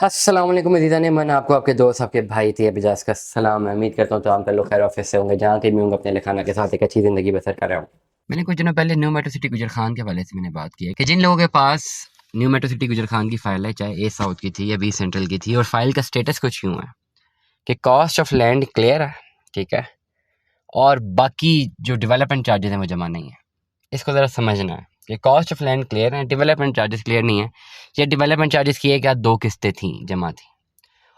अस्सलाम वालेकुम अज़ीज़ान, मैं आपको आपके दोस्त आपके भाई थे एजाज का सलाम। मैं उम्मीद करता हूँ तो आप लोग खैर ऑफिस से होंगे, जहाँ के भी होंगे अपने लिखाना के साथ एक अच्छी ज़िंदगी बसर कर रहा हूँ। मैंने कुछ दिनों पहले न्यू मेट्रो सिटी गुजर खान के हवाले से मैंने बात की है कि जिन लोगों के पास न्यू मेट्रो सिटी गुजर खान की फ़ाइल है, चाहे ए साउथ की थी या बी सेंट्रल की थी, और फाइल का स्टेटस कुछ यूँ है कि कॉस्ट ऑफ लैंड क्लियर है, ठीक है, और बाकी जो डेवलपमेंट चार्जेस हैं वो जमा नहीं है। इसको ज़रा समझना है कि कॉस्ट ऑफ लैंड क्लियर है, डेवलपमेंट चार्जेस क्लियर नहीं है। ये डेवलपमेंट चार्जेस की है क्या, 2 किस्तें थी जमा थी,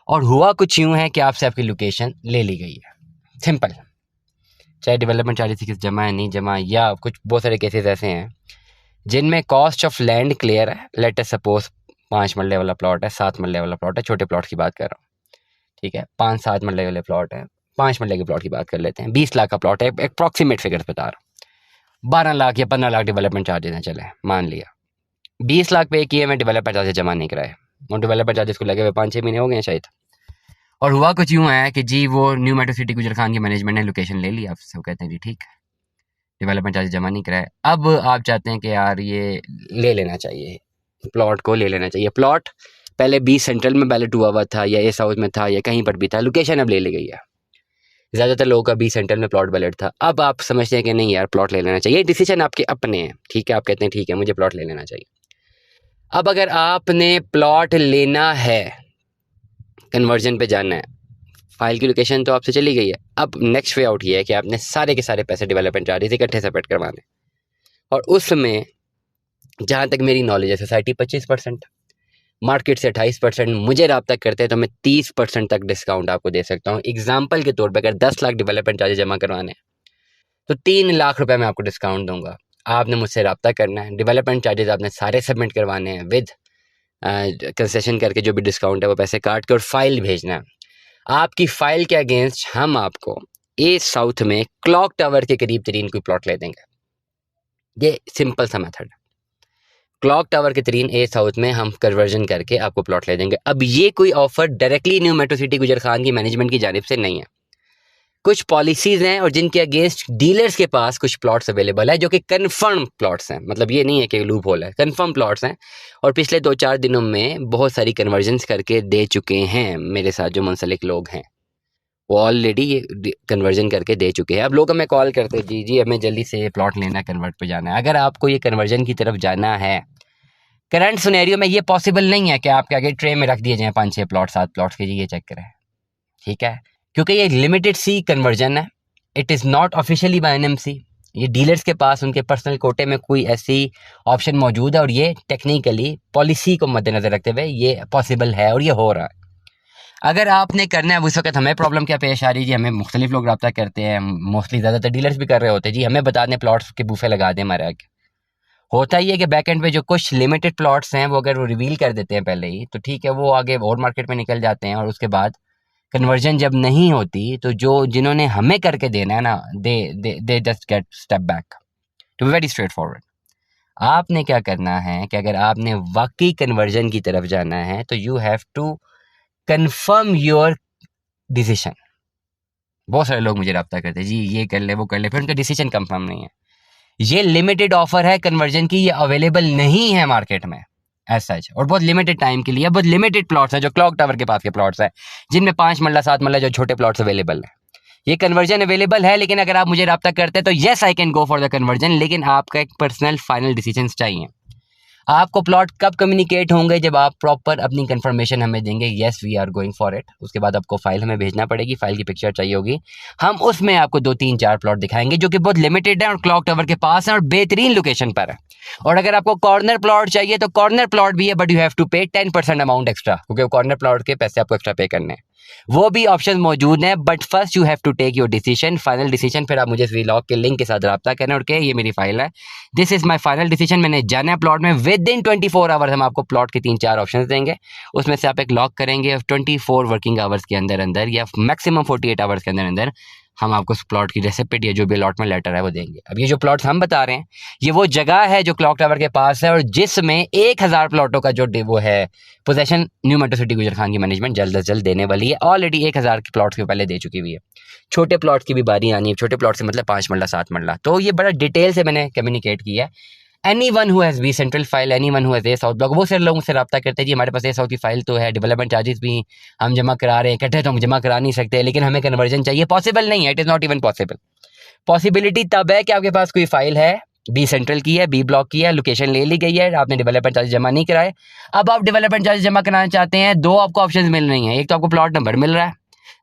और हुआ कुछ यूँ है कि आपसे आपकी लोकेशन ले ली गई है। सिंपल। चाहे डेवलपमेंट चार्जेस की किस्त जमा है नहीं जमा, या कुछ बहुत सारे केसेस ऐसे हैं जिनमें कॉस्ट ऑफ लैंड क्लियर है। लेट अस सपोज 5 मरले वाला प्लॉट है, 7 मरले वाला प्लॉट है, छोटे प्लॉट की बात कर रहा हूँ, ठीक है, 5-7 मरले वाले प्लॉट है, 5 मरले के प्लॉट की बात कर लेते हैं, 20 लाख का प्लॉट है, अप्रॉक्सीमेट फिगर बता रहा हूँ, 12 लाख या 15 लाख डेवलपमेंट चार्जेस हैं, चले मान लिया 20 लाख पे किए, मैं डेवलपमेंट चार्जेस जमा नहीं कराए, और डेवलपमेंट चार्जेस को लगे हुए 5-6 महीने हो गए शायद। और हुआ कुछ यूँ है कि जी वो न्यू मेट्रो सिटी गुजर खान की मैनेजमेंट ने लोकेशन ले ली आपसे, वो कहते हैं जी ठीक है, डेवलपमेंट चार्ज जमा नहीं कराए। अब आप चाहते हैं कि यार ये ले लेना चाहिए, प्लॉट को ले लेना चाहिए। प्लॉट पहले बी सेंट्रल में बैलेट हुआ था, या ए साउथ में था, या कहीं पर भी था, लोकेशन अब ले ली गई है। ज़्यादातर लोगों का बी सेंट्रल में प्लॉट बैलेट था। अब आप समझते हैं कि नहीं यार प्लॉट ले लेना चाहिए, डिसीजन आपके अपने हैं, ठीक है, आप कहते हैं ठीक है मुझे प्लॉट ले लेना चाहिए। अब अगर आपने प्लॉट लेना है, कन्वर्जन पे जाना है, फाइल की लोकेशन तो आपसे चली गई है, अब नेक्स्ट वे आउट ये है कि आपने सारे के सारे पैसे डेवलपमेंट चार्जेस इकट्ठे सेपरेट करवाने, और उसमें जहाँ तक मेरी नॉलेज है सोसाइटी 25%, मार्केट से 28%, मुझे रब्ता करते हैं तो मैं 30% तक डिस्काउंट आपको दे सकता हूँ। एग्जाम्पल के तौर पर अगर 10 लाख डेवलपमेंट चार्जेस जमा करवाने हैं तो 3 लाख रुपए मैं आपको डिस्काउंट दूंगा। आपने मुझसे रब्ता करना है, डेवलपमेंट चार्जेस आपने सारे सबमिट करवाने हैं विद कंसेशन करके, जो भी डिस्काउंट है वो पैसे काट के, और फाइल भेजना है। आपकी फाइल के अगेंस्ट हम आपको ए साउथ में क्लॉक टावर के करीब तरीन कोई प्लॉट ले देंगे। ये सिंपल सा मेथड है। क्लॉक टावर के तरीन ए साउथ में हम कन्वर्जन करके आपको प्लॉट ले देंगे। अब ये कोई offer directly new metro city गुजर खान की मैनेजमेंट की जानिब से नहीं है। कुछ पॉलिसीज हैं और जिनके अगेंस्ट डीलर्स के पास कुछ प्लॉट्स अवेलेबल है जो कि कंफर्म प्लॉट्स हैं, मतलब ये नहीं है कि लूप होल है, कंफर्म प्लॉट्स हैं, और पिछले 2-4 दिनों में बहुत सारी कन्वर्जन्स करके दे चुके हैं मेरे साथ जो मुंसलिक लोग हैं, वो ऑलरेडी ये कन्वर्जन करके दे चुके हैं। अब लोग हमें कॉल करते हैं जी जी हमें जल्दी से प्लॉट लेना है, कन्वर्ट पे जाना है। अगर आपको ये कन्वर्जन की तरफ जाना है, करंट सिनेरियो में ये पॉसिबल नहीं है कि आपके आगे ट्रे में रख दिए जाएं 5-6 प्लॉट 7 प्लॉट्स के, जी ये चेक करें, ठीक है, क्योंकि ये लिमिटेड सी कन्वर्जन है, it is not officially by NMC. ये डीलर्स के पास उनके पर्सनल कोटे में कोई ऐसी ऑप्शन मौजूद है, और ये टेक्निकली पॉलिसी को मद्देनजर रखते हुए ये पॉसिबल है और ये हो रहा है। अगर आपने करना है, उस वक्त हमें प्रॉब्लम क्या पेश आ रही है जी, हमें मुख्तलिफ लोग रब्ता करते हैं, मोस्टली ज़्यादातर डीलर्स भी कर रहे होते हैं जी, हमें बता दें प्लॉट्स के बूफे लगा दें हमारे आगे। होता ही है कि बैक एंड पे जो कुछ लिमिटेड प्लॉट्स हैं वो अगर वो रिवील कर देते हैं पहले ही, तो ठीक है, वो आगे और मार्केट में निकल जाते हैं, और उसके बाद कन्वर्जन जब नहीं होती तो जो जिन्होंने हमें करके देना है ना, they just get step back. To be very straightforward, आपने क्या करना है कि अगर आपने वाकई कन्वर्जन की तरफ जाना है तो you have to confirm your decision. बहुत सारे लोग मुझे रब्ता करते हैं जी ये कर ले वो कर ले, फिर उनका डिसीजन कंफर्म नहीं है। ये लिमिटेड ऑफर है कन्वर्जन की, ये अवेलेबल नहीं है मार्केट में एज सच, और बहुत लिमिटेड टाइम के लिए, बहुत लिमिटेड प्लॉट्स हैं जो क्लॉक टावर के पास के प्लॉट्स हैं, जिनमें 5 मरला 7 मरला जो छोटे प्लॉट्स अवेलेबल हैं। ये कन्वर्जन अवेलेबल है, लेकिन अगर आप मुझे रब्ता करते हैं तो yes I can go for the conversion, लेकिन आपका एक पर्सनल फाइनल डिसीजन चाहिए। आपको प्लॉट कब कम्युनिकेट होंगे, जब आप प्रॉपर अपनी कंफर्मेशन हमें देंगे yes we are going for it. उसके बाद आपको फाइल हमें भेजना पड़ेगी, फाइल की पिक्चर चाहिए होगी, हम उसमें आपको 2-3-4 प्लॉट दिखाएंगे जो कि बहुत लिमिटेड है और क्लॉक टावर के पास है और बेहतरीन लोकेशन पर है। और अगर आपको कॉर्नर प्लॉट चाहिए तो कॉर्नर प्लॉट भी है, बट यू हैव टू पे 10% अमाउंट एक्स्ट्रा, क्योंकि कॉर्नर प्लॉट के पैसे आपको एक्स्ट्रा पे करने हैं। वो भी ऑप्शन मौजूद हैं, but first you have to take your decision, final decision. फिर आप मुझे इस व्लॉग के लिंक के साथ रब्ता करना और ये मेरी फाइल है, this is my final decision, मैंने जाना है प्लॉट में। विद इन 24 आवर्स हम आपको प्लॉट के 3-4 ऑप्शन देंगे, उसमें से आप एक लॉक करेंगे, 24 वर्किंग आवर्स के अंदर अंदर या मैक्सिमम 48 आवर्स के अंदर अंदर हम आपको उस प्लॉट की रेसिप्ट या जो भी अलॉटमेंट लेटर है वो देंगे। अब ये जो प्लॉट्स हम बता रहे हैं ये वो जगह है जो क्लॉक टावर के पास है, और जिसमें 1000 प्लॉटों का जो वो है पोजेशन न्यू मेट्रो सिटी गुजर खान की मैनेजमेंट जल्द अज जल्द देने वाली है। ऑलरेडी 1000 की प्लॉट्स के पहले दे चुकी हुई है। छोटे प्लॉट की भी बारी आनी है, छोटे प्लॉट से मतलब 5 मरला 7 मरला, तो ये बड़ा डिटेल से मैंने कम्युनिकेट किया है। Anyone who has been central file, anyone who has a south block, वो सारे लोगों से रब्ता करते हैं जी हमारे पास ए साउथ की फाइल तो है, डेवलपमेंट चार्जेस भी हम जमा करा रहे हैं, इकट्ठे तो हम जमा करा नहीं सकते, लेकिन हमें कन्वर्जन चाहिए। पॉसिबल नहीं है, it is not even possible. Possibility तब है कि आपके पास कोई फाइल है, बी सेंट्रल की है, बी ब्लॉक की है, लोकेशन ले ली गई है, आपने डेवलपमेंट चार्जेस जमा नहीं कराए, अब आप डेवलपमेंट चार्जेस जमा कराना चाहते हैं। दो आपको ऑप्शन मिल रही हैं, एक तो आपको प्लॉट नंबर मिल रहा है,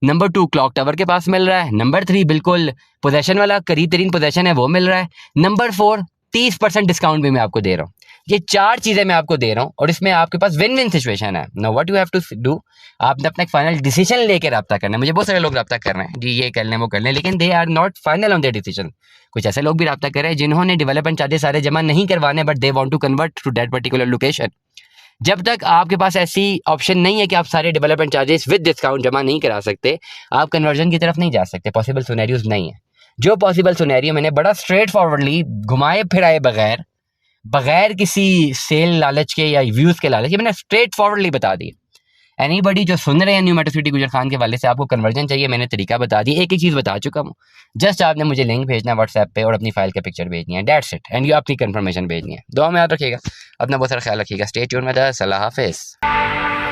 नंबर 2 क्लॉक टावर के पास मिल रहा है, नंबर 3 बिल्कुल पोजेशन वाला करीब तरीन पोजेशन है वो मिल रहा है, नंबर 4 30% डिस्काउंट भी मैं आपको दे रहा हूँ। ये 4 चीज़ें मैं आपको दे रहा हूँ और इसमें आपके पास विन विन सिचुएशन है। Now what you have to do, आपने अपना एक फाइनल डिसीजन लेकर रब्ता करना है। मुझे बहुत सारे लोग रब्ता कर रहे हैं जी, ये कर लें वो कर लें, लेकिन they are not final on their decision. कुछ ऐसे लोग भी रब्ता कर रहे हैं जिन्होंने डेवलपमेंट चार्जेस सारे जमा नहीं करवाने, but they want to convert to that particular location. जब तक आपके पास ऐसी ऑप्शन नहीं है कि आप सारे डेवलपमेंट चार्जेस विद डिस्काउंट जमा नहीं करा सकते, आप कन्वर्जन की तरफ नहीं जा सकते। पॉसिबल सिनेरियोज नहीं है। जो पॉसिबल सिनेरियो मैंने बड़ा स्ट्रेट फॉरवर्डली घुमाए फिराए बगैर बगैर किसी सेल लालच के या व्यूज़ के लालच के मैंने स्ट्रेट फॉरवर्डली बता दी। एनीबडी जो सुन रहे हैं न्यू मेट्रो सिटी गुजर खान के वाले से, आपको कन्वर्जन चाहिए, मैंने तरीका बता दी, एक एक चीज़ बता चुका हूँ। जस्ट आपने मुझे लिंक भेजना है व्हाट्सएप पे और अपनी फाइल का पिक्चर भेजनी है, दैट्स इट, एंड यू अपनी कंफर्मेशन भेजनी है। दुआ में याद रखिएगा, अपना बहुत सारा ख्याल रखिएगा। स्टे ट्यून में था, अल्लाह हाफिज़।